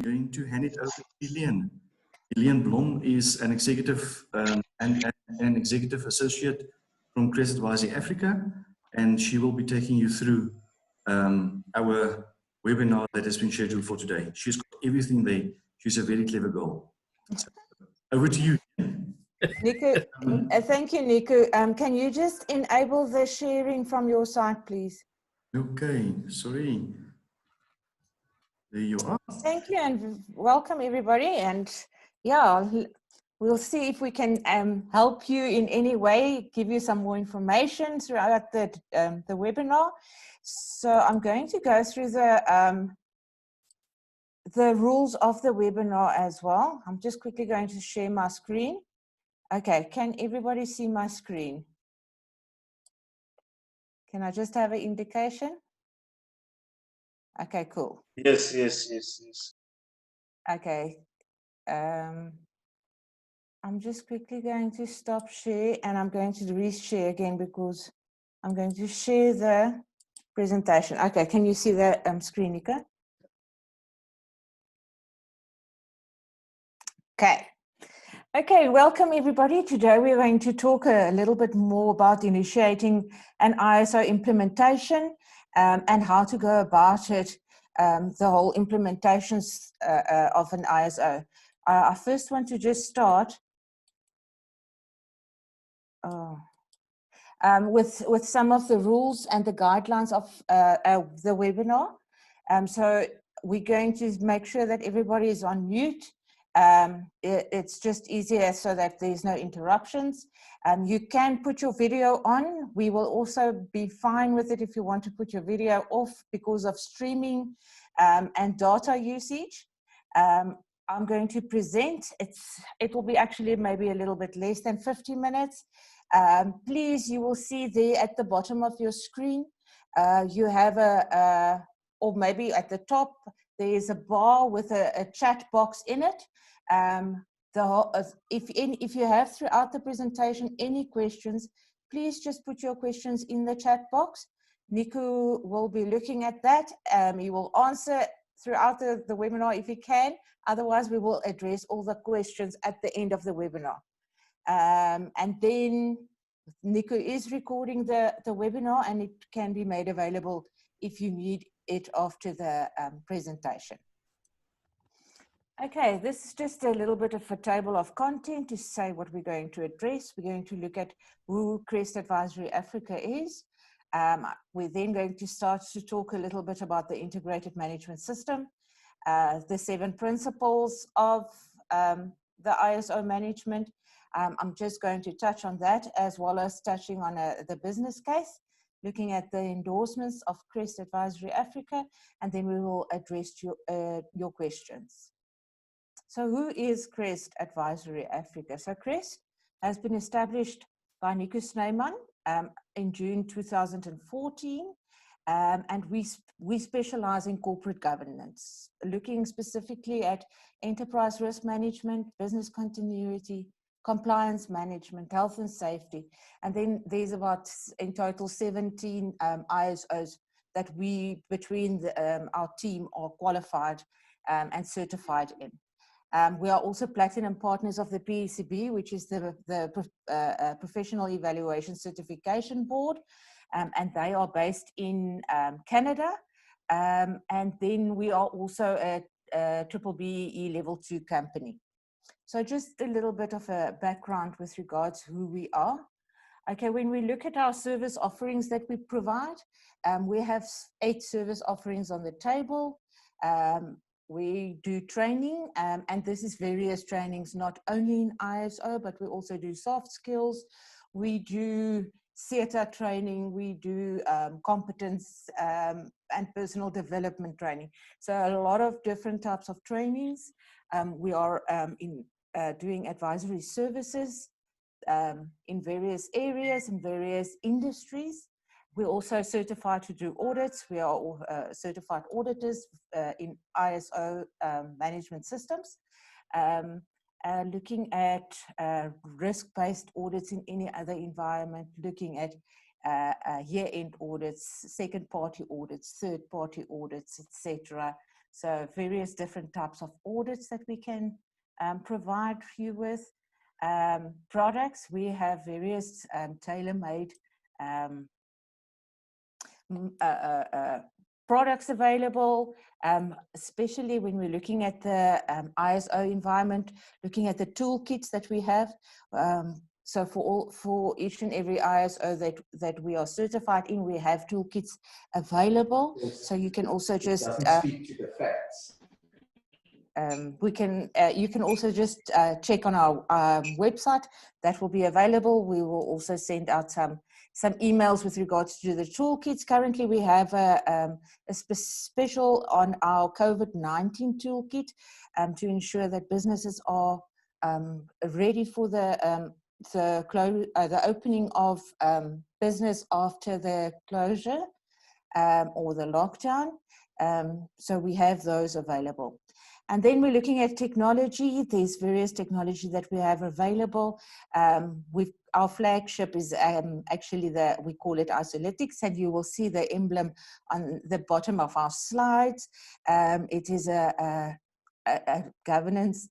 going to hand it over to Ilian. Ilian Blom is an executive and an executive associate from Crest Advisory Africa, and she will be taking you through our webinar that has been scheduled for today. She's got everything there. She's a very clever girl. So, over to you. Nico, thank you, Nico. Can you just enable the sharing from your side, please? Okay, sorry. There you are. Thank you and welcome everybody. And yeah, we'll see if we can help you in any way, give you some more information throughout the webinar. So I'm going to go through the rules of the webinar as well. I'm just quickly going to share my screen. Okay, can everybody see my screen? Can I just have an indication? Okay, cool. Yes, yes, yes, yes. Okay. I'm just quickly going to stop share and I'm going to reshare again because I'm going to share the presentation. Okay, can you see the screen, Nika? Okay. Okay, welcome everybody. Today we're going to talk a little bit more about initiating an ISO implementation and how to go about it, the whole implementations of an ISO. I first want to just start with some of the rules and the guidelines of the webinar. So we're going to make sure that everybody is on mute. It's just easier so that there's no interruptions. You can put your video on. We will also be fine with it if you want to put your video off because of streaming and data usage. I'm going to present. It will be actually maybe a little bit less than 50 minutes. Please, you will see there at the bottom of your screen, you have or maybe at the top, there is a bar with a chat box in it. If you have throughout the presentation any questions, please just put your questions in the chat box. Nico will be looking at that. He will answer throughout the webinar if he can. Otherwise, we will address all the questions at the end of the webinar. And then Nico is recording the webinar and it can be made available if you need it after the presentation. Okay, this is just a little bit of a table of content to say what we're going to address. We're going to look at who Crest Advisory Africa is. We're then going to start to talk a little bit about the integrated management system, the 7 principles of the ISO management. I'm just going to touch on that as well as touching on the business case, looking at the endorsements of Crest Advisory Africa, and then we will address your questions. So who is Crest Advisory Africa? So Crest has been established by Nico Snyman in June 2014. And we specialize in corporate governance, looking specifically at enterprise risk management, business continuity, compliance management, health and safety. And then there's about, in total, 17 ISOs that we, between our team, are qualified and certified in. We are also platinum partners of the PECB, which is the Professional Evaluation Certification Board. And they are based in Canada. And then we are also a triple BEE level 2 company. So just a little bit of a background with regards to who we are. Okay, when we look at our service offerings that we provide, we have 8 service offerings on the table. We do training, and this is various trainings, not only in ISO, but we also do soft skills. We do theatre training, we do competence and personal development training. So a lot of different types of trainings. We are doing advisory services in various areas, in various industries. We're also certified to do audits. We are all, certified auditors in ISO management systems. Looking at risk-based audits in any other environment, looking at year-end audits, second-party audits, third-party audits, etc. So various different types of audits that we can provide you with. Products, we have various tailor-made products available, especially when we're looking at the ISO environment, looking at the toolkits that we have. So for each and every ISO that we are certified in, we have toolkits available. So you can also just speak to the facts. You can also just check on our website. That will be available. We will also send out some emails with regards to the toolkits. Currently, we have a special on our COVID-19 toolkit to ensure that businesses are ready for the opening of business after the closure or the lockdown. So we have those available. And then we're looking at technology. There's various technology that we have available. Our flagship is actually we call it Isolytics, and you will see the emblem on the bottom of our slides. It is a governance,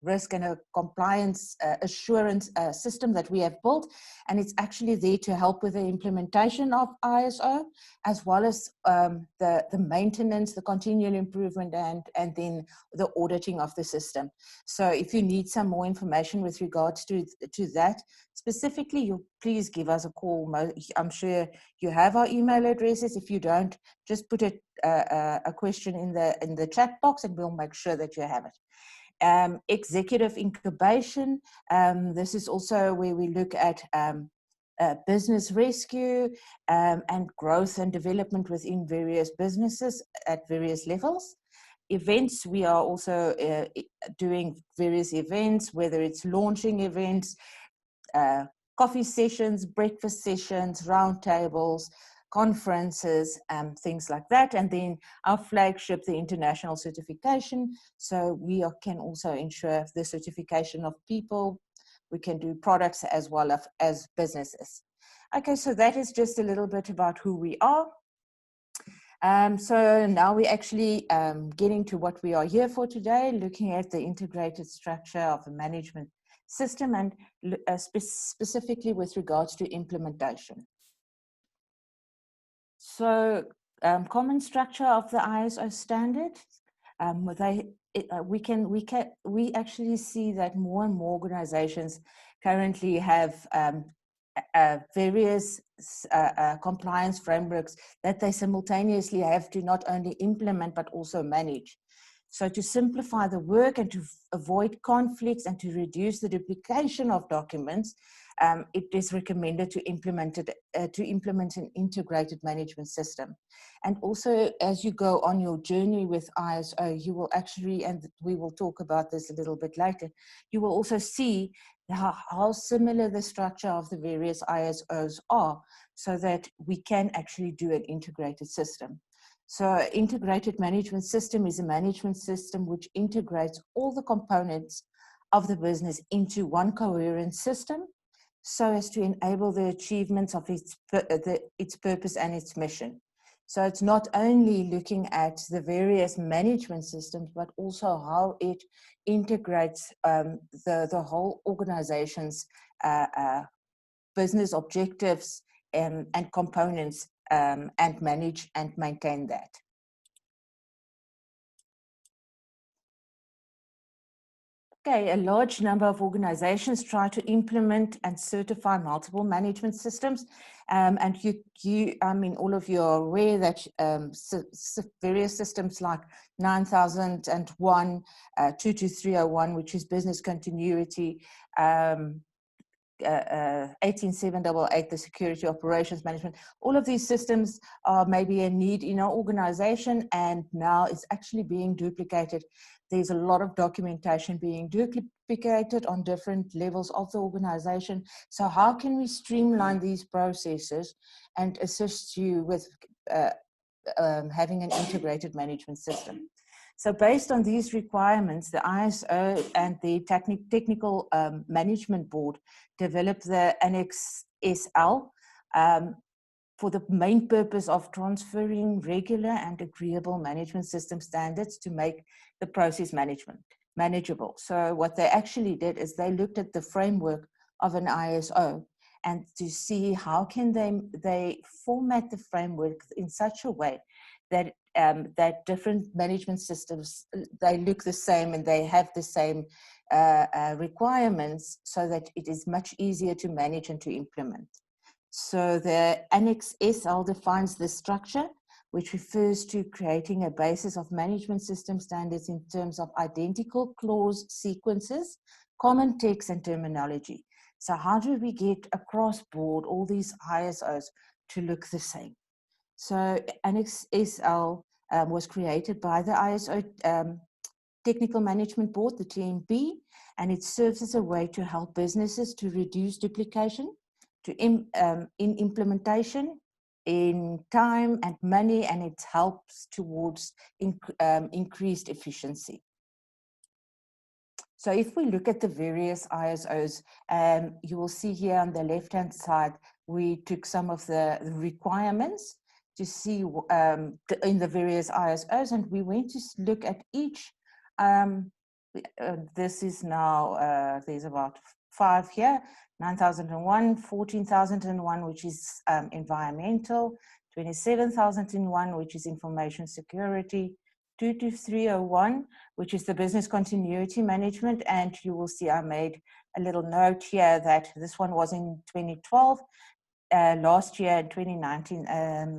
risk and a compliance assurance system that we have built, and it's actually there to help with the implementation of ISO, as well as the maintenance, the continual improvement, and then the auditing of the system. So if you need some more information with regards to that specifically, please give us a call. I'm sure you have our email addresses. If you don't, just put a question in the chat box and we'll make sure that you have it. Executive incubation. This is also where we look at business rescue and growth and development within various businesses at various levels. Events, we are also doing various events, whether it's launching events, coffee sessions, breakfast sessions, roundtables, conferences, things like that. And then our flagship, the international certification. So we can also ensure the certification of people. We can do products as well as businesses. Okay, so that is just a little bit about who we are. So now we're actually getting to what we are here for today, looking at the integrated structure of the management system and specifically with regards to implementation. So common structure of the ISO standard, we actually see that more and more organizations currently have various compliance frameworks that they simultaneously have to not only implement but also manage. So to simplify the work and to avoid conflicts and to reduce the duplication of documents, it is recommended to implement an integrated management system. And also, as you go on your journey with ISO, you will actually, and we will talk about this a little bit later, you will also see how similar the structure of the various ISOs are, so that we can actually do an integrated system. So integrated management system is a management system which integrates all the components of the business into one coherent system, so as to enable the achievements of its purpose and its mission. So it's not only looking at the various management systems, but also how it integrates the whole organization's business objectives and components, and manage and maintain that. Okay, a large number of organizations try to implement and certify multiple management systems. And I mean, all of you are aware that various systems like 9001, 22301, which is business continuity, 18788, the security operations management, all of these systems are maybe a need in our organization, and now it's actually being duplicated. There's a lot of documentation being duplicated on different levels of the organization. So how can we streamline these processes and assist you with having an integrated management system? So based on these requirements, the ISO and the Technical Management Board developed the Annex SL, for the main purpose of transferring regular and agreeable management system standards to make the process management manageable. So what they actually did is they looked at the framework of an ISO and to see how can they format the framework in such a way that that different management systems, they look the same and they have the same requirements, so that it is much easier to manage and to implement. So the Annex SL defines the structure, which refers to creating a basis of management system standards in terms of identical clause sequences, common text and terminology. So how do we get across board all these ISOs to look the same? So Annex SL was created by the ISO Technical Management Board, the TMB, and it serves as a way to help businesses to reduce duplication, in implementation, in time and money, and it helps towards increased efficiency. So if we look at the various ISOs, you will see here on the left-hand side, we took some of the requirements to see in the various ISOs, and we went to look at each. This is now, there's about 5 here, 9001, 14,001, which is environmental, 27,001, which is information security, 22301, which is the business continuity management. And you will see I made a little note here that this one was in 2012. Last year in 2019,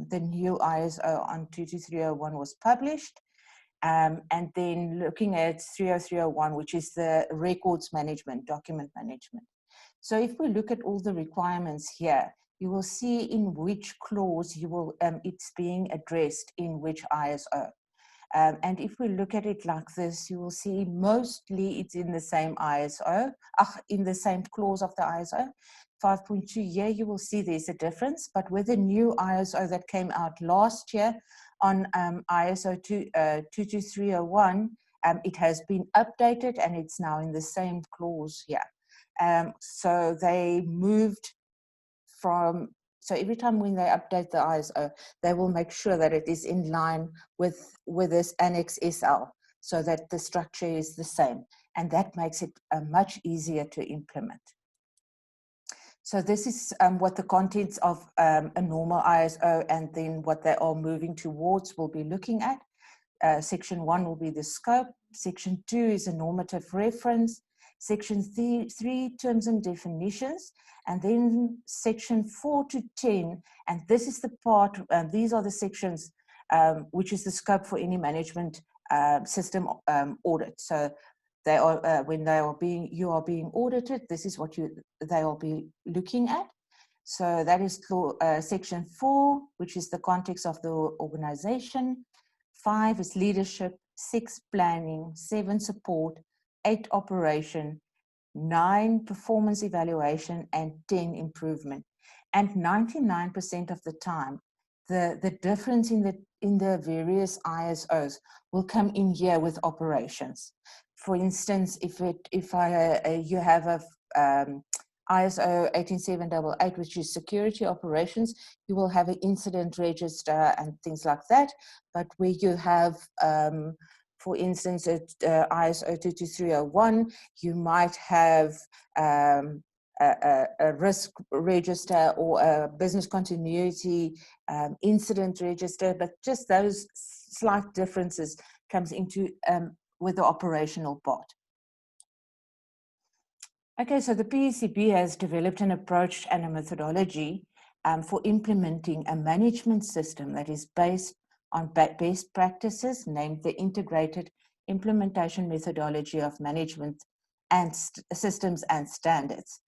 the new ISO on 22301 was published. And then looking at 30301, which is the records management, document management. So if we look at all the requirements here, you will see in which clause you will, it's being addressed in which ISO. And if we look at it like this, you will see mostly it's in the same ISO, in the same clause of the ISO. 5.2 here, you will see there's a difference, but with the new ISO that came out last year on ISO 22301, it has been updated and it's now in the same clause here. So they moved from, so every time when they update the ISO, they will make sure that it is in line with this Annex SL, so that the structure is the same, and that makes it much easier to implement. So this is what the contents of a normal ISO and then what they are moving towards will be looking at. Section 1 will be the scope. Section 2 is a normative reference. Section 3, terms and definitions. And then section 4 to 10, and this is the part, these are the sections which is the scope for any management system audit. So they are, when they are you are being audited, this is what they will be looking at. So that is section 4, which is the context of the organization. 5 is leadership, 6 planning, 7 support, 8 operation, 9 performance evaluation, and 10 improvement. And 99% of the time, the difference in the various ISOs will come in here with operations. For instance, if you have a ISO 18788, which is security operations, you will have an incident register and things like that. But where you have, for instance, at ISO 22301, you might have a risk register or a business continuity incident register, but just those slight differences comes into with the operational part. Okay, so the PECB has developed an approach and a methodology for implementing a management system that is based on best practices, named the Integrated Implementation Methodology of Management and Systems and Standards,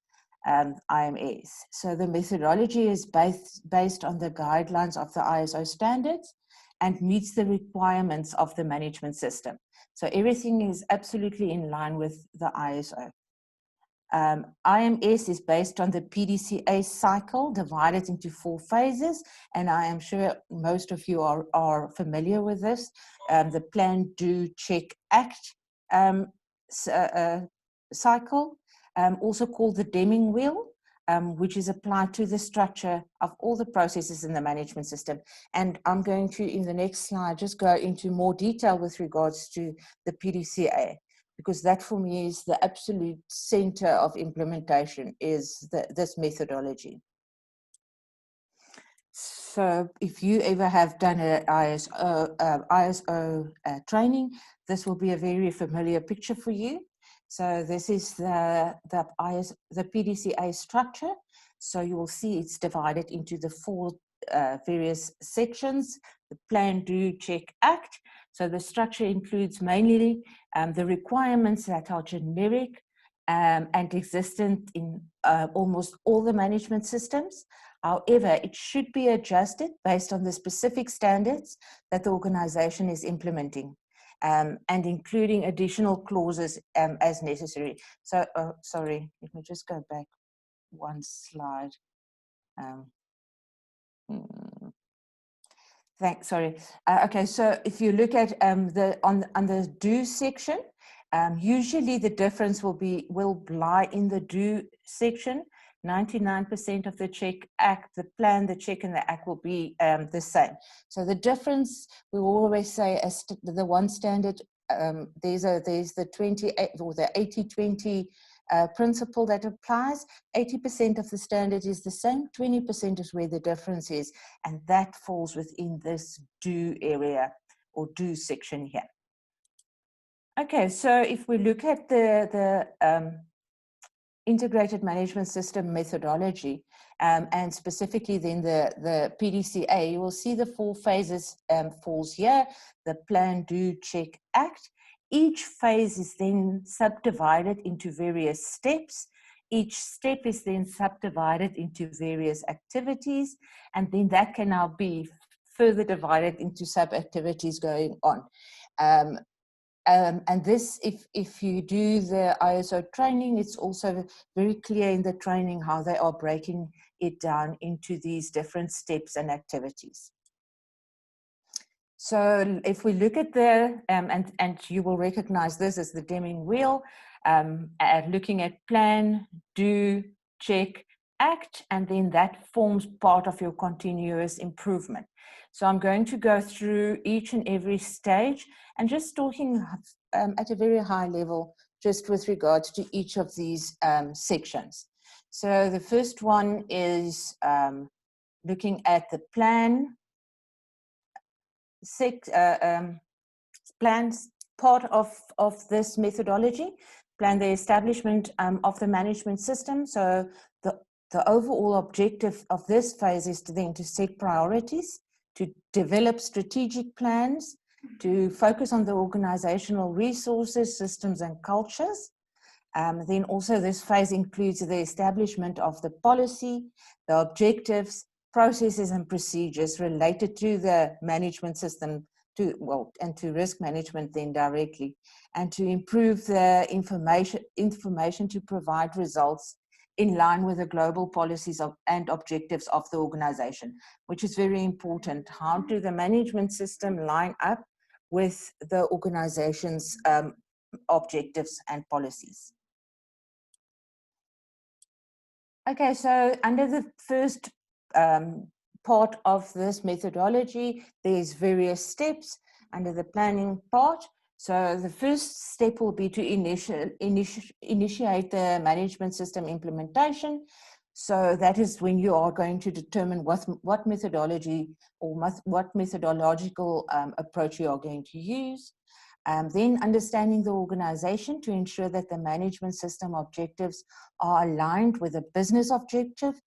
IMS. So the methodology is based on the guidelines of the ISO standards and meets the requirements of the management system. So everything is absolutely in line with the ISO. IMS is based on the PDCA cycle divided into 4 phases, and I am sure most of you are familiar with this. The plan, do, check, act cycle, also called the Deming wheel. which is applied to the structure of all the processes in the management system. And I'm going to, in the next slide, just go into more detail with regards to the PDCA, because that for me is the absolute center of implementation, is this methodology. So if you ever have done an ISO training, this will be a very familiar picture for you. So this is the PDCA structure. So you will see it's divided into the 4 various sections: the plan, do, check, act. So the structure includes mainly the requirements that are generic and existent in almost all the management systems. However, it should be adjusted based on the specific standards that the organization is implementing, and including additional clauses as necessary. So, sorry, let me just go back one slide. Sorry. Okay, so if you look at on the do section, usually the difference will lie in the do section. 99% of the check, act, the plan, the check, and the act will be the same. So the difference, we always say, as the one standard, there's the 28 or the 80-20 principle that applies. 80% of the standard is the same, 20% is where the difference is, and that falls within this do area or do section here. Okay, so if we look at the integrated management system methodology, and specifically then the PDCA, you will see the 4 phases falls here: the plan, do, check, act. Each phase is then subdivided into various steps. Each step is then subdivided into various activities, and then that can now be further divided into sub-activities going on. And this, if you do the ISO training, it's also very clear in the training how they are breaking it down into these different steps and activities. So if we look at the, and you will recognize this as the Deming wheel, looking at plan, do, check, act, and then that forms part of your continuous improvement. So I'm going to go through each and every stage and just talking at a very high level, just with regards to each of these sections. So the first one is looking at the plan, plans part of this methodology, plan the establishment of the management system. So the overall objective of this phase is to set priorities, to develop strategic plans, to focus on the organizational resources, systems, and cultures. Then also this phase includes the establishment of the policy, the objectives, processes, and procedures related to the management system, and to risk management then directly, and to improve the information to provide results in line with the global policies and objectives of the organization, which is very important. How do the management system line up with the organization's objectives and policies? Okay, so under the first part of this methodology, there's various steps under the planning part. So the first step will be to initiate the management system implementation. So that is when you are going to determine what methodology or what methodological approach you are going to use. Then understanding the organization to ensure that the management system objectives are aligned with the business objective.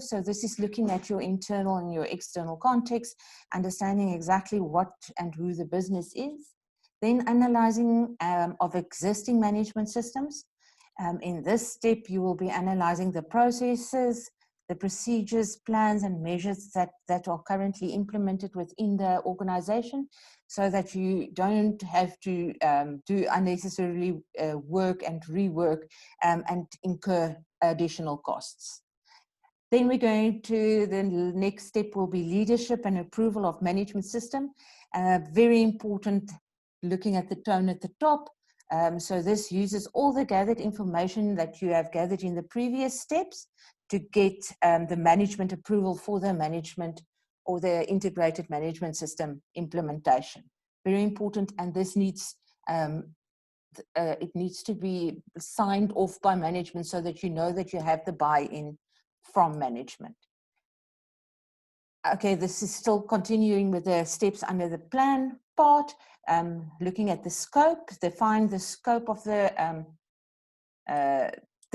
So this is looking at your internal and your external context, understanding exactly what and who the business is. Then analyzing of existing management systems. In this step, you will be analyzing the processes, the procedures, plans, and measures that are currently implemented within the organization, so that you don't have to do unnecessarily work and rework and incur additional costs. Then we're going to, the next step will be leadership and approval of management system. Very important, looking at the tone at the top, So this uses all the gathered information that you have gathered in the previous steps to get the management approval for the management or the integrated management system implementation. Very important, and this needs it needs to be signed off by management so that you know that you have the buy-in from management. Okay, this is still continuing with the steps under the plan part, looking at the scope, define the scope of the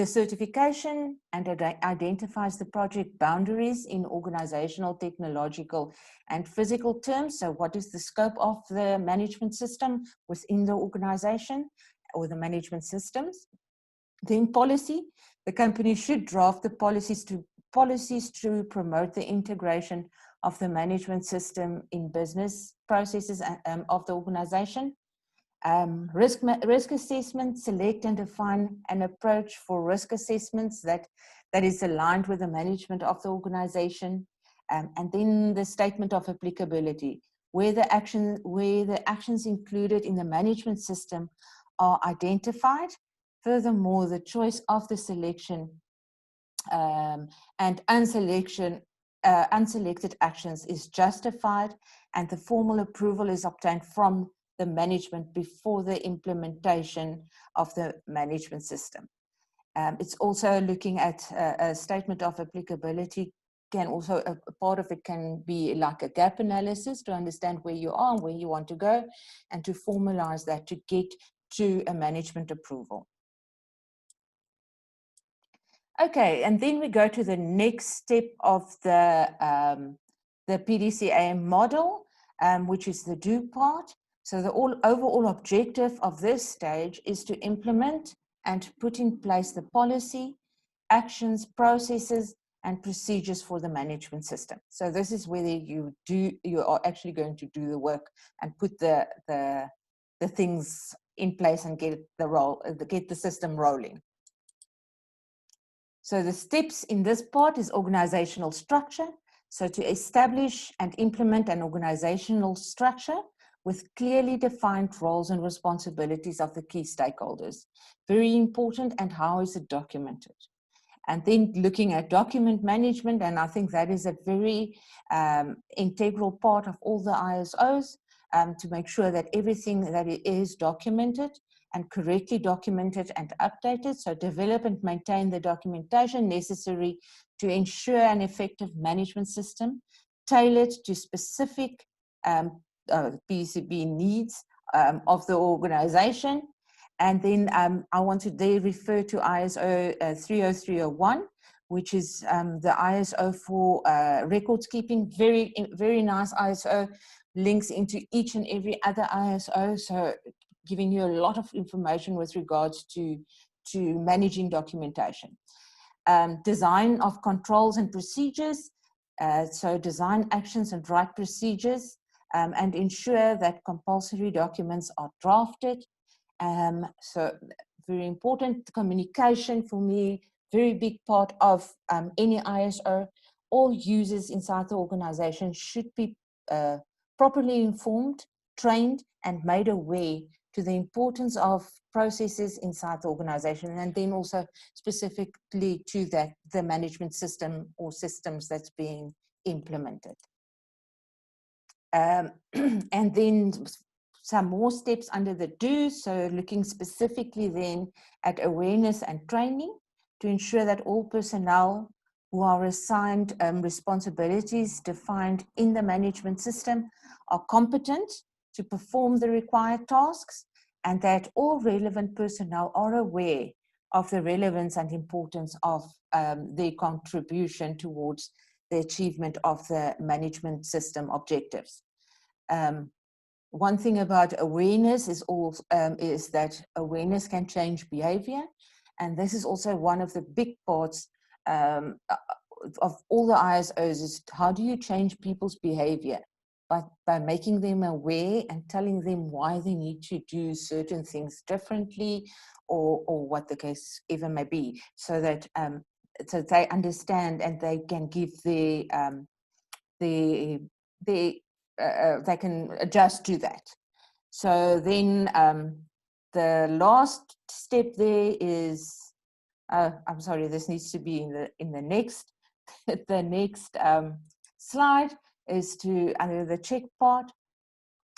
certification, and identifies the project boundaries in organizational, technological, and physical terms. So what is the scope of the management system within the organization or the management systems? Then policy, the company should draft the policies to promote the integration of the management system in business processes of the organization. Risk assessment, select and define an approach for risk assessments that is aligned with the management of the organization. And then the statement of applicability, where the actions included in the management system are identified. Furthermore, the choice of the selection and unselected actions is justified, and the formal approval is obtained from the management before the implementation of the management system. It's also looking at a statement of applicability. A part of it can be like a gap analysis to understand where you are and where you want to go, and to formalize that to get to a management approval. Okay, and then we go to the next step of the PDCA model, which is the do part. So the overall objective of this stage is to implement and put in place the policy, actions, processes, and procedures for the management system. So this is whether you are actually going to do the work and put the things in place and get the system rolling. So the steps in this part is organizational structure. So to establish and implement an organizational structure with clearly defined roles and responsibilities of the key stakeholders. Very important, and how is it documented? And then looking at document management, and I think that is a very integral part of all the ISOs, to make sure that everything that is documented and correctly documented and updated. So develop and maintain the documentation necessary to ensure an effective management system tailored to specific PCB needs of the organization. And then I want to refer to ISO 30301, which is the ISO for records keeping. Very, very nice ISO, links into each and every other ISO. So giving you a lot of information with regards to managing documentation. Design of controls and procedures. So design actions and write procedures, and ensure that compulsory documents are drafted. So very important. Communication for me, very big part of any ISO. All users inside the organization should be properly informed, trained, and made aware to the importance of processes inside the organization, and then also specifically to the management system or systems that's being implemented. And then some more steps under the do, so looking specifically then at awareness and training to ensure that all personnel who are assigned responsibilities defined in the management system are competent to perform the required tasks, and that all relevant personnel are aware of the relevance and importance of their contribution towards the achievement of the management system objectives. One thing about awareness is that awareness can change behavior, and this is also one of the big parts of all the ISOs, is how do you change people's behavior? By making them aware and telling them why they need to do certain things differently, or what the case even may be, so that so they understand and they can give they can adjust to that. So then the last step there is, I'm sorry, this needs to be in the next, the next slide is to, under the check part,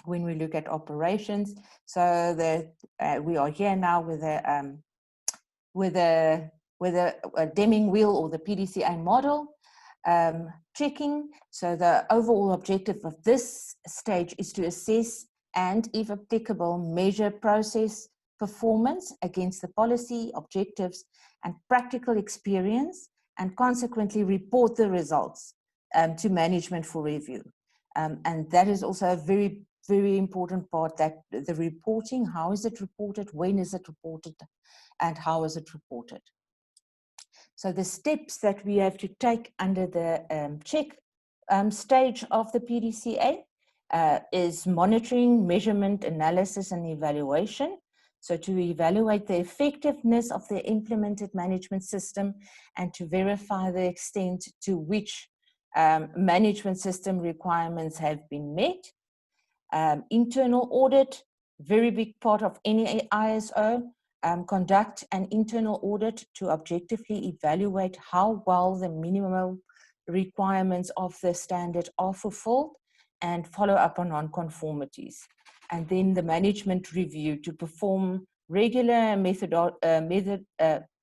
when we look at operations. So we are here now with a Deming wheel or the PDCA model checking. So the overall objective of this stage is to assess and, if applicable, measure process performance against the policy objectives and practical experience, and consequently report the results to management for review. And that is also a very, very important part, that the reporting, how is it reported, when is it reported, and how is it reported. So the steps that we have to take under the check stage of the PDCA is monitoring, measurement, analysis, and evaluation. So to evaluate the effectiveness of the implemented management system and to verify the extent to which management system requirements have been met. Internal audit, very big part of any ISO. Conduct an internal audit to objectively evaluate how well the minimum requirements of the standard are fulfilled and follow up on non-conformities. And then the management review to perform regular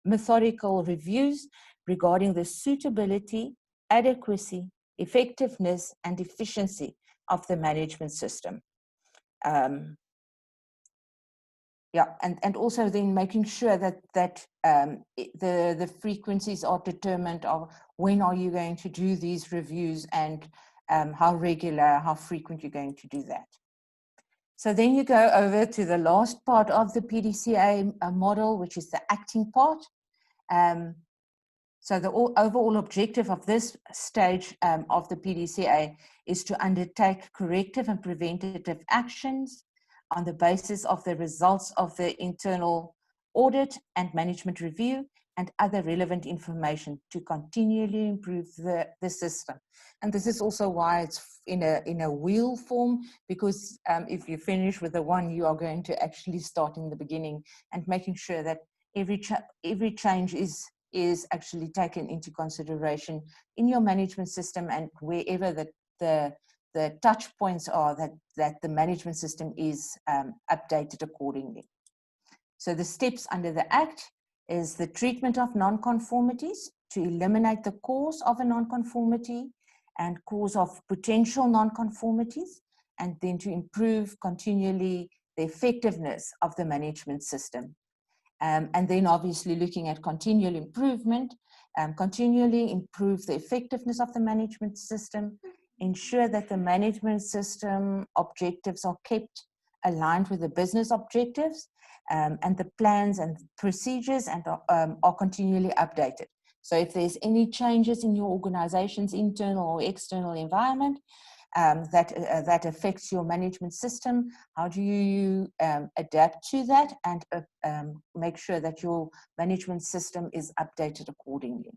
methodical reviews regarding the suitability, adequacy, effectiveness, and efficiency of the management system. Yeah, and also then making sure that the frequencies are determined of when are you going to do these reviews, and how regular, how frequent you're going to do that. So then you go over to the last part of the PDCA model, which is the acting part. So the overall objective of this stage of the PDCA is to undertake corrective and preventative actions on the basis of the results of the internal audit and management review and other relevant information to continually improve the system. And this is also why it's in a wheel form, because if you finish with the one, you are going to actually start in the beginning and making sure that every change is actually taken into consideration in your management system, and wherever the touch points are, that the management system is updated accordingly. So the steps under the Act is the treatment of non-conformities to eliminate the cause of a non-conformity and cause of potential non-conformities, and then to improve continually the effectiveness of the management system. And then obviously looking at continual improvement, continually improve the effectiveness of the management system, ensure that the management system objectives are kept aligned with the business objectives, and the plans and procedures and are continually updated. So if there's any changes in your organization's internal or external environment that affects your management system, how do you adapt to that and make sure that your management system is updated accordingly?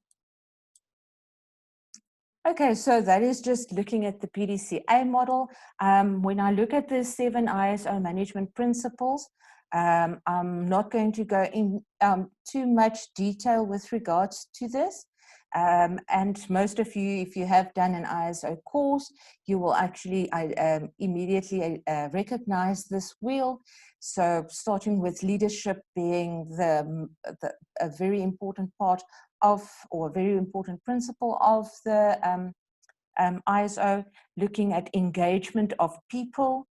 Okay, so that is just looking at the PDCA model. When I look at the 7 ISO management principles, I'm not going to go in too much detail with regards to this. And most of you, if you have done an ISO course, you will actually immediately recognize this wheel. So starting with leadership being a very important part of, or a very important principle of the ISO, looking at engagement of people,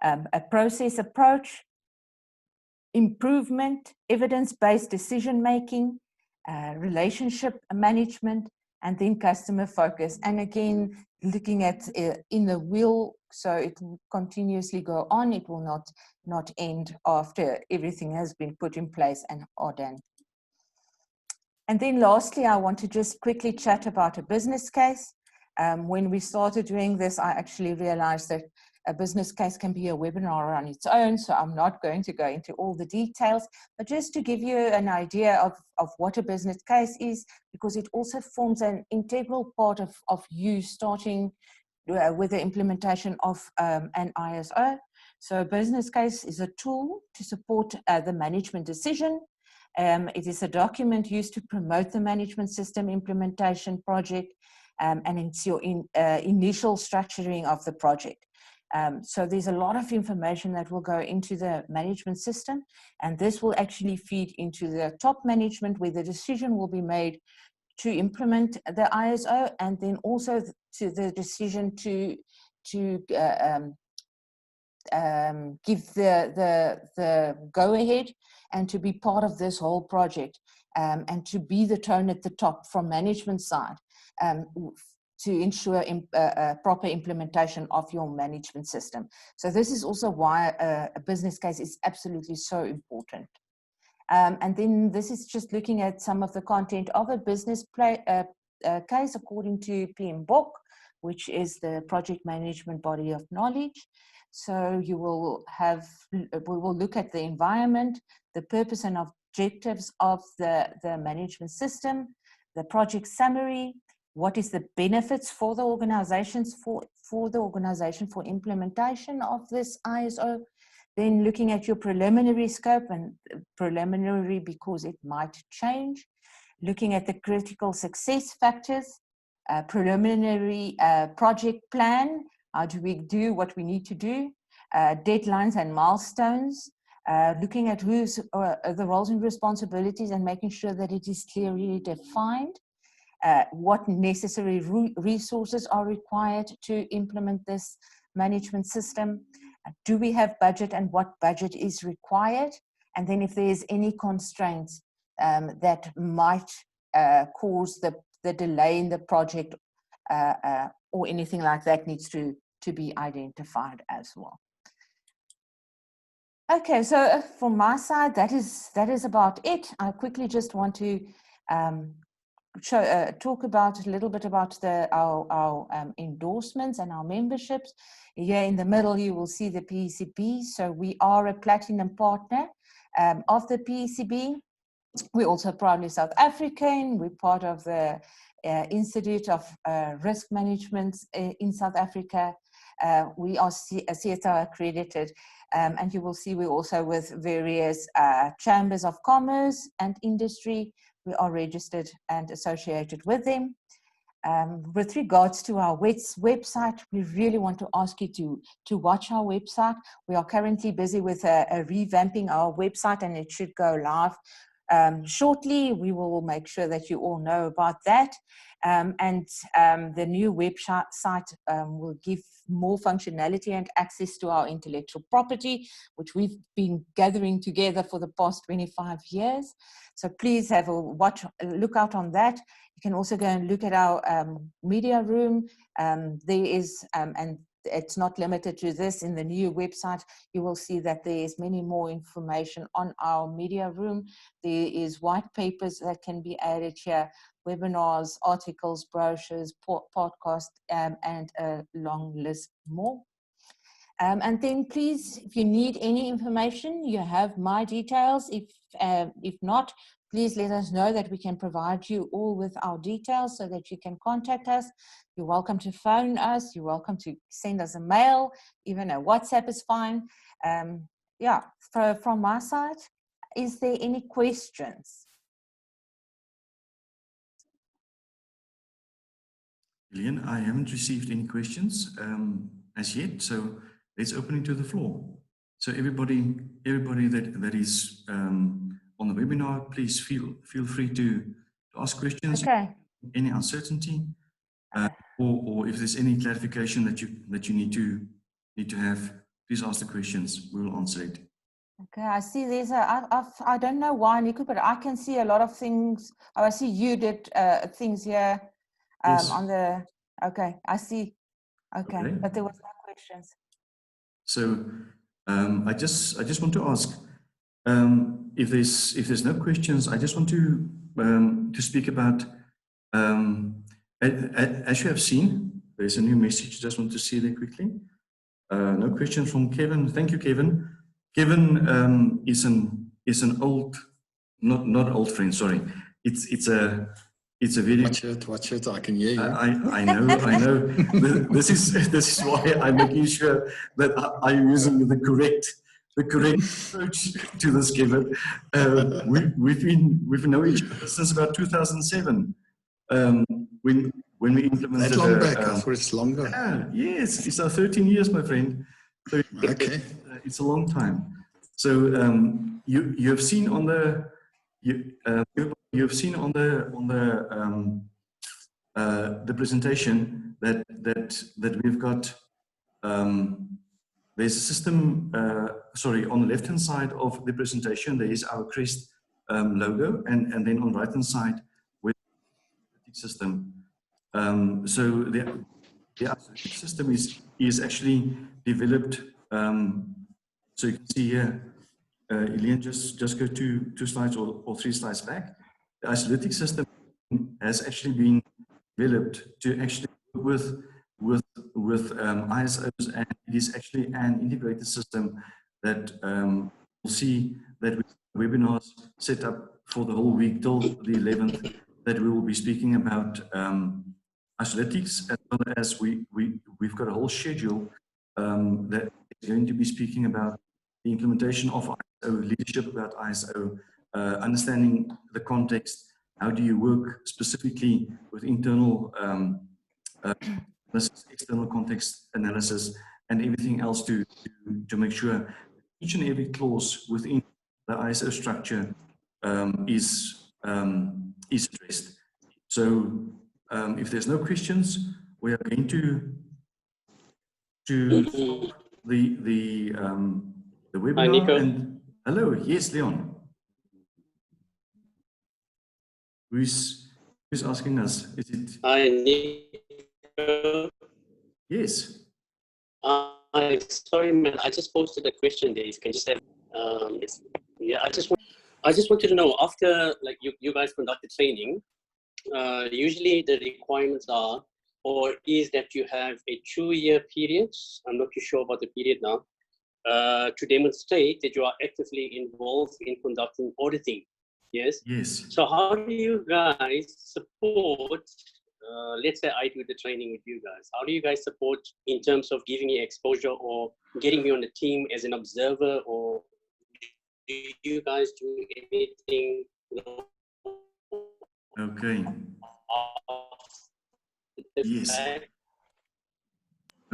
a process approach, improvement, evidence-based decision-making, relationship management, and then customer focus. And again, looking at in the wheel, so it will continuously go on. It will not end after everything has been put in place and are done. And then lastly, I want to just quickly chat about a business case. When we started doing this, I actually realized that a business case can be a webinar on its own, so I'm not going to go into all the details, but just to give you an idea of what a business case is, because it also forms an integral part of you starting with the implementation of an ISO. So a business case is a tool to support the management decision. It is a document used to promote the management system implementation project, and it's your initial structuring of the project. So there's a lot of information that will go into the management system, and this will actually feed into the top management, where the decision will be made to implement the ISO, and then also to the decision to give the go-ahead and to be part of this whole project, and to be the tone at the top from management side, to ensure proper implementation of your management system. So this is also why a business case is absolutely so important. And then this is just looking at some of the content of a business case according to PMBOK, which is the project management body of knowledge. So you will have, we will look at the environment, the purpose and objectives of the management system, the project summary, what is the benefits for the organizations for the organization for implementation of this ISO. Then looking at your preliminary scope, and preliminary because it might change. Looking at the critical success factors, preliminary project plan, how do we do what we need to do, deadlines and milestones, looking at who's the roles and responsibilities and making sure that it is clearly defined, what necessary resources are required to implement this management system. Do we have budget and what budget is required? And then if there's any constraints that might cause the delay in the project or anything like that needs to be identified as well. Okay, so from my side, that is about it. I quickly just want to talk about a little bit about our endorsements and our memberships. Here in the middle, you will see the PECB. So we are a platinum partner of the PECB. We're also proudly South African. We're part of the Institute of Risk Management in South Africa. We are CSO accredited, and you will see we're also with various chambers of commerce and industry. We are registered and associated with them. With regards to our website, we really want to ask you to watch our website. We are currently busy with revamping our website, and it should go live shortly. We will make sure that you all know about that. The new website will give more functionality and access to our intellectual property, which we've been gathering together for the past 25 years. So please have a look out on that. You can also go and look at our media room. There is, and it's not limited to this, in the new website, you will see that there is many more information on our media room. There is white papers that can be added here, webinars, articles, brochures, podcasts, and a long list more. And then please, if you need any information, you have my details. If not, please let us know that we can provide you all with our details so that you can contact us. You're welcome to phone us. You're welcome to send us a mail. Even a WhatsApp is fine. Yeah, from my side, is there any questions? Lillian, I haven't received any questions as yet, so let's open it to the floor. So everybody that is on the webinar, please feel free to ask questions. Okay. Any uncertainty, or if there's any clarification that you need to have, please ask the questions. We will answer it. Okay, I see there's I don't know why, Nico, but I can see a lot of things. Oh, I see you did things here Yes. on the, okay, I see. Okay, but there was no questions. So I just want to ask, if there's no questions, I just want to speak about, as you have seen, there's a new message. Just want to see there quickly. No questions from Kevin. Thank you, Kevin. Kevin is an old, not old friend. Sorry, it's a It's a very Watch it. I can hear you. I know. This is why I'm making sure that I'm using the correct approach to this, Kevin. We've known each other since about 2007, when we implemented. That long back? I thought it's longer. Yes, it's our 13 years, my friend. So Okay. it's a long time. So you have seen on the you've seen on the presentation that we've got. There's a system. Sorry, on the left-hand side of the presentation, there is our CREST logo, and then on the right-hand side with the system. So the system is actually developed. So you can see here, Elaine, just go two slides or 3 slides back. The Isolytic system has actually been developed to actually work with ISOs, and it is actually an integrated system that we'll see that with webinars set up for the whole week till the 11th, that we will be speaking about Isolytics, as well as we've got a whole schedule that is going to be speaking about the implementation of ISO, leadership about ISO, understanding the context, how do you work specifically with internal external context analysis, and everything else to make sure each and every clause within the ISO structure is addressed. So if there's no questions, we are going to stop the webinar. Hi, Nico. And hello, yes, Leon. Who's asking us? Is it? Hi, Nico. Yes. Sorry, man. I just posted a question there. You can just have. Yeah, I just wanted to know, after like you guys conduct the training, usually the requirements are, or is that you have a 2-year period. I'm not too sure about the period now. To demonstrate that you are actively involved in conducting auditing. Yes. Yes. So how do you guys support? Let's say I do the training with you guys. How do you guys support in terms of giving me exposure or getting me on the team as an observer, or do you guys do anything? Okay. Yes.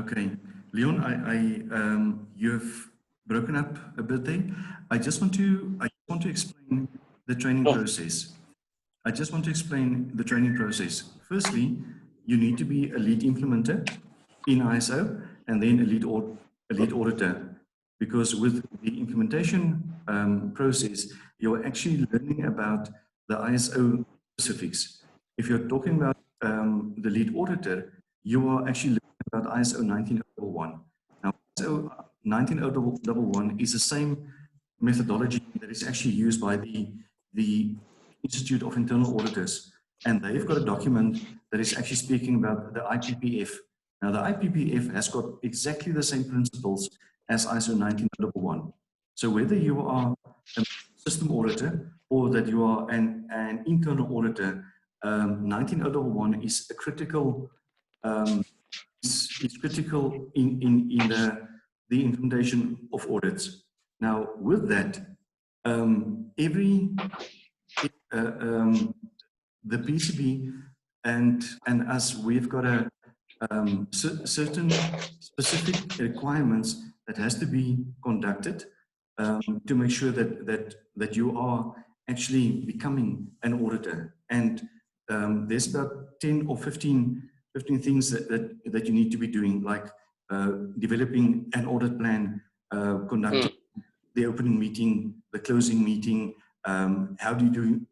Okay, Leon, you've broken up a bit there. I just want to explain the training process. Firstly, you need to be a lead implementer in ISO and then a lead auditor, because with the implementation process, you're actually learning about the ISO specifics. If you're talking about the lead auditor, you are actually learning about ISO 19001. Now, ISO 19001 is the same methodology that is actually used by the Institute of Internal Auditors, and they've got a document that is actually speaking about the IPPF. Now, the IPPF has got exactly the same principles as ISO 19001. So whether you are a system auditor or that you are an internal auditor, 19001 is a critical is critical in the implementation of audits. Now, with that, the PCB and us, we've got a certain specific requirements that has to be conducted to make sure that you are actually becoming an auditor. And there's about 10 or 15 things that you need to be doing, like developing an audit plan, conducting the opening meeting, the closing meeting. How do you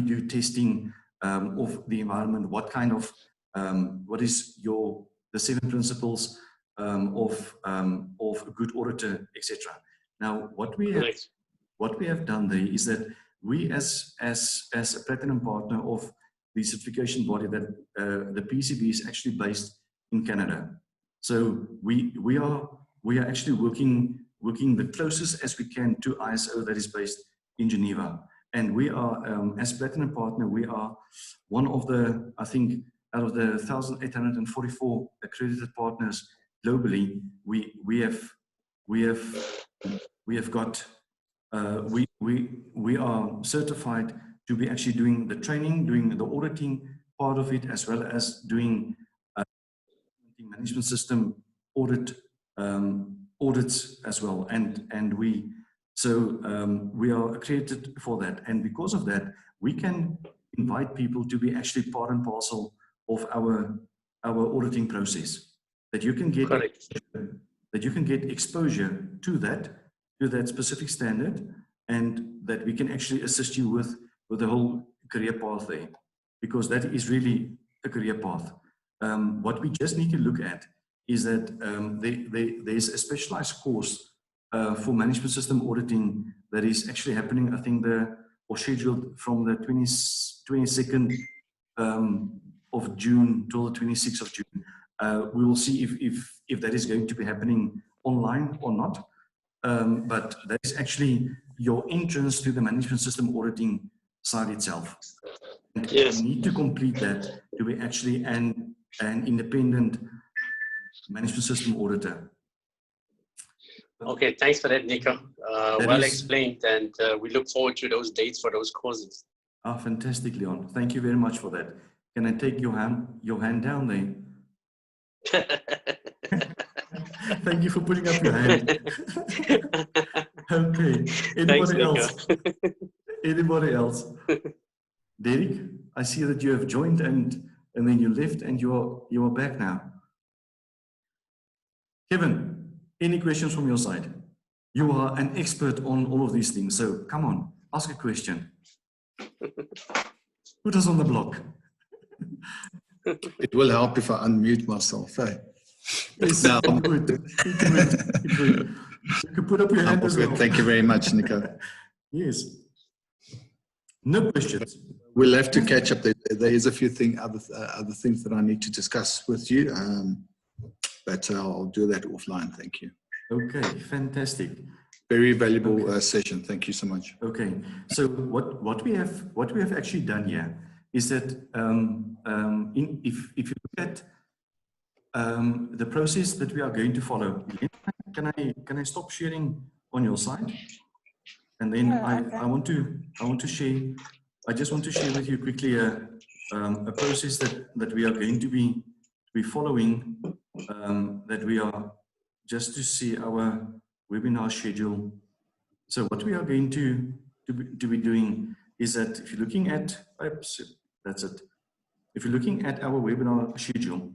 do testing of the environment? What kind of what is the 7 principles of a good auditor, etc. Now, what we have done there is that we, as a platinum partner of the certification body, that the PCB is actually based in Canada. So we are actually working the closest as we can to ISO that is based in Geneva. And we are, as Platinum Partner, we are one of the, I think, out of the 1,844 accredited partners globally, we are certified to be actually doing the training, doing the auditing part of it, as well as doing management system audits as well. And we are accredited for that. And because of that, we can invite people to be actually part and parcel of our auditing process, that you can get exposure to that specific standard, and that we can actually assist you with the whole career path there, because that is really a career path. What we just need to look at is that there's a specialized course for management system auditing that is actually happening, I think, or scheduled from the 22nd of June till the 26th of June. We will see if that is going to be happening online or not. But that is actually your entrance to the management system auditing side itself. And Yes. you need to complete that to be actually an independent management system auditor. Okay, thanks for that, Nico. That Well is- explained, and we look forward to those dates for those courses. Fantastic, Leon. Thank you very much for that. Can I take your hand down there? Thank you for putting up your hand. Okay. Thanks, Anybody Nico. else? Anybody else? Derek, I see that you have joined and then you left and you are back now. Kevin, any questions from your side? You are an expert on all of these things, so come on, ask a question. Put us on the block. It will help if I unmute myself. Eh? Yes, No. it would. It would. You can put up your hand as well. Thank you very much, Nico. Yes. No questions. We'll have to catch up. There is a few other things that I need to discuss with you, but I'll do that offline. Thank you. Okay, fantastic. Very valuable session. Thank you so much. Okay, so what we have actually done here is that if you look at the process that we are going to follow, can I stop sharing on your side? And then I want to share. I just want to share with you quickly a process that we are going to be following. That we are just to see our webinar schedule. So what we are going to be doing is that if you're looking at, oops, that's it. If you're looking at our webinar schedule,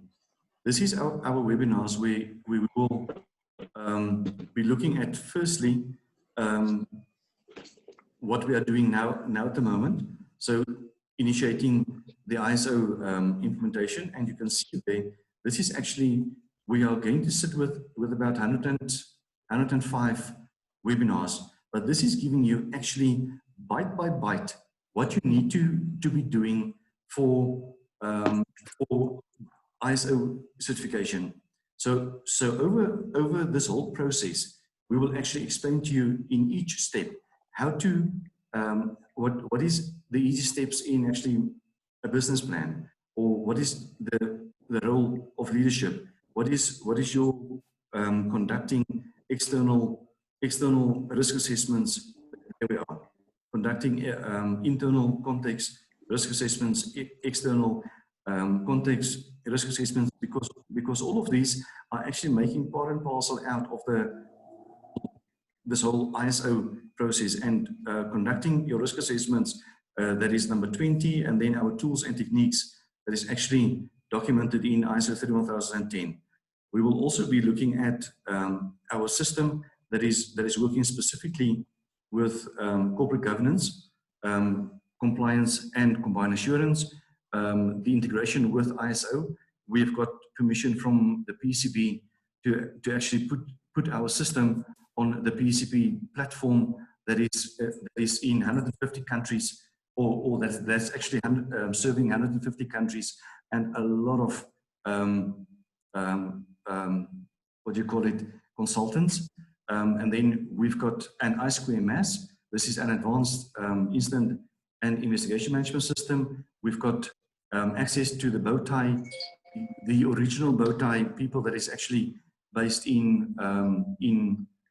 this is our webinars where we will be looking at firstly what we are doing now at the moment. So initiating the ISO implementation, and you can see there, this is actually, we are going to sit with about 105 webinars, but this is giving you actually bite by bite what you need to be doing for ISO certification. So over this whole process, we will actually explain to you in each step how to what is the easy steps in actually a business plan, or what is the role of leadership. What is your conducting external risk assessments? Here we are conducting internal context risk assessments, external context risk assessments, because all of these are actually making part and parcel out of this whole ISO process, and conducting your risk assessments. That is number 20, and then our tools and techniques that is actually documented in ISO 31010. We will also be looking at our system that is working specifically with corporate governance, compliance and combined assurance, the integration with ISO. We've got permission from the PCB to actually put our system on the PCB platform that is in 150 countries, or that's actually serving 150 countries, and a lot of what do you call it, consultants. And then we've got an I2MS, This is an advanced incident and investigation management system. We've got access to the bow tie, the original bow tie people that is actually based in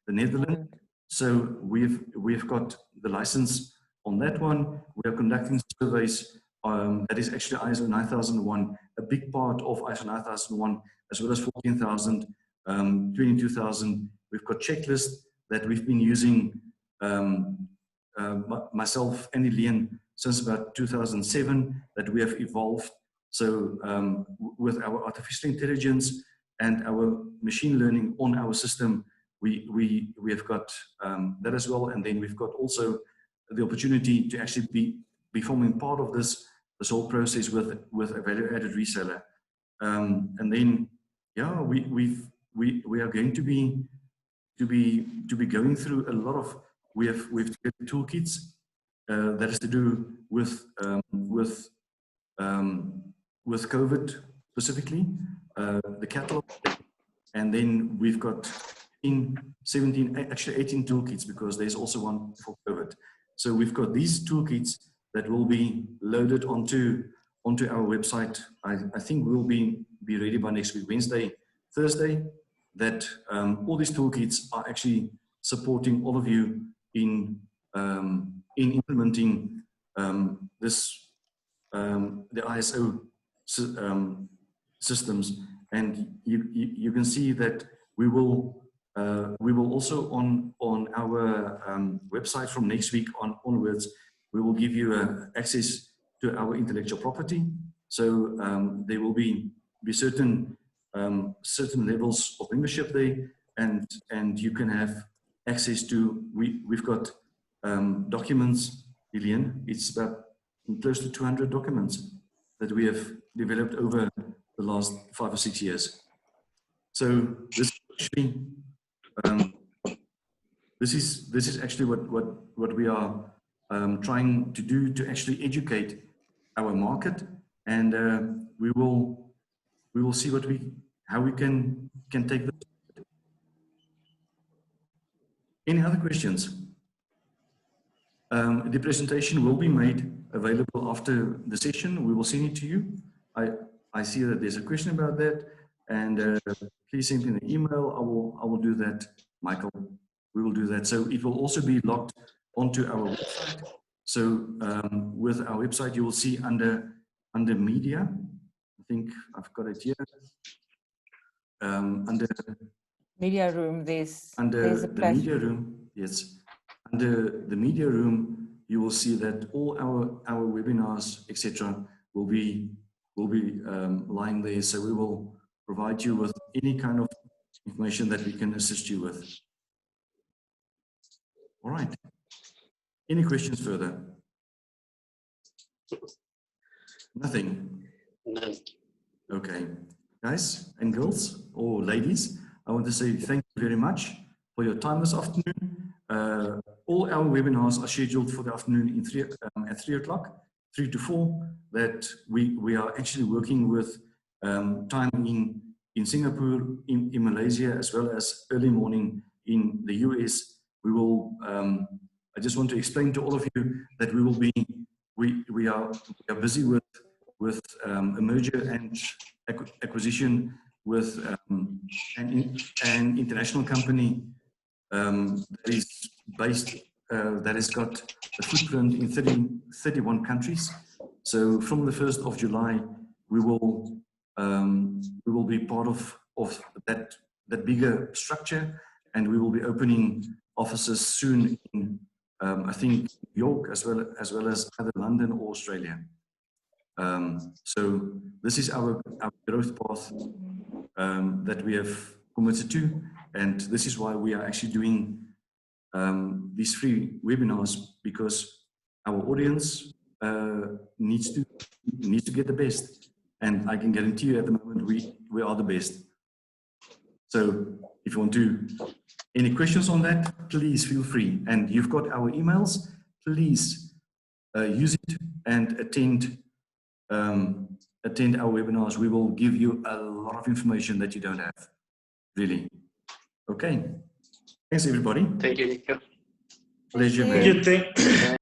the Netherlands. So we've got the license on that one. We are conducting surveys that is actually ISO 9001, a big part of ISO 9001, as well as 14,000, 22,000. We've got checklists that we've been using, myself and Elaine, since about 2007, that we have evolved. So with our artificial intelligence and our machine learning on our system, we have got that as well. And then we've got also the opportunity to actually be forming part of this whole process with a value-added reseller. And then, yeah, we are going to be going through a lot of, we've created toolkits that is to do with COVID specifically, the catalog, and then we've got 17, actually 18 toolkits, because there's also one for COVID. So we've got these toolkits that will be loaded onto our website. I think we'll be ready by next week, Wednesday, Thursday, that all these toolkits are actually supporting all of you in implementing this the ISO systems. And you can see that we will also on our website from next week onwards, we will give you access to our intellectual property. So there will be certain levels of membership there, and you can have access to, we've got documents, Elaine, it's about close to 200 documents that we have developed over the last 5 or 6 years. So this actually, this is actually what we are trying to do, to actually educate our market, and we will see how we can take this. Any other questions? The presentation will be made available after the session. We will send it to you. I see that there's a question about that, and please send me an email. I will do that, Michael. We will do that. So it will also be logged onto our website. So with our website, you will see under media. I think I've got it here. Under media room, there's a the media room, yes. Under the media room, you will see that all our webinars, etc., will be lying there. So we will provide you with any kind of information that we can assist you with. All right. Any questions further? Nothing. None. Okay, guys and girls, or ladies, I want to say thank you very much for your time this afternoon. All our webinars are scheduled for the afternoon at 3 o'clock, 3 to 4, that we are actually working with time in Singapore, in Malaysia, as well as early morning in the US. We will, I just want to explain to all of you that we are busy with a merger and acquisition with an international company that is based, that has got a footprint in 31 countries. So from the 1st of July, we will be part of that bigger structure, and we will be opening offices soon in I think New York, as well as either London or Australia. So this is our growth path that we have committed to, and this is why we are actually doing these free webinars, because our audience needs to get the best, and I can guarantee you at the moment we are the best. So if you want to, any questions on that, please feel free, and you've got our emails. Please use it and attend our webinars. We will give you a lot of information that you don't have, really. Okay. Thanks, everybody. Thank you, Nico. Pleasure, you. man. Good thing.